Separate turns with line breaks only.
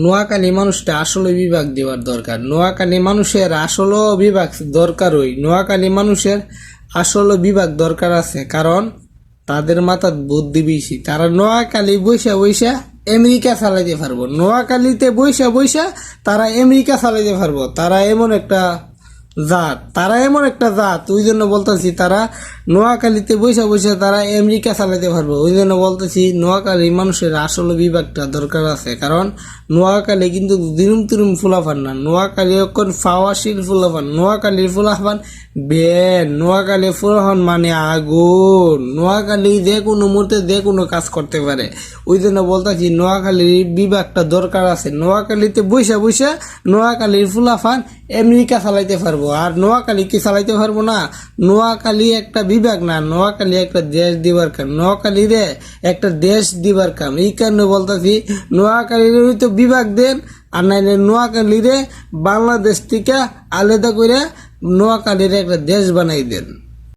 নোয়াখালী মানুষটা আসলে বিভাগ দেওয়ার দরকার। নোয়াখালী মানুষের আসলে বিভাগ দরকার, ওই নোয়াখালী মানুষের আসলে বিভাগ দরকার আছে, কারণ তাদের মাথার বুদ্ধি বেশি। তারা নোয়াখালী বৈশা বৈশা আমেরিকা চালাইতে পারবো, নোয়াখালীতে বৈশা বৈশা তারা আমেরিকা চালাইতে পারবো। তারা এমন একটা জাত, ওই জন্য বলতেছি তারা নোয়াখালীতে বৈশা বৈশা তারা আমেরিকা চালাতে পারবো। ওই জন্য বলতেছি নোয়াখালী মানুষের আসলে বিভাগটা দরকার আছে, কারণ নোয়াখালী কিন্তু দিনুম তিরুম ফুলাফান না, নোয়াখালী এখন ফাওয়াশির ফুলাফান, নোয়াখালীর ফুলাফান নোয়াখালী ফুলাফান মানে আগুন। নোয়াখালী যে কোনো মুহূর্তে যে কোনো কাজ করতে পারে। ওই জন্য বলতেছি নোয়াখালীর বিভাগটা দরকার আছে। নোয়াখালীতে বৈশা বৈশা নোয়াখালীর ফুলাফান আমেরিকা চালাইতে পারবো। আর নোয়াখালী কি চালাইতে পারবো না? নোয়াখালী একটা বিভাগ না, নোয়াখালী একটা দেশ দিবার কাম, নোয়াখালীরে একটা দেশ দিবার কাম। এই কারণে বলতেছি নোয়াখালীর তো বিভাগ দেন, আর নাইলে নোয়াখালীরে বাংলাদেশ থেকে আলাদা করে নোয়াখালীর একটা দেশ বানাই দেন।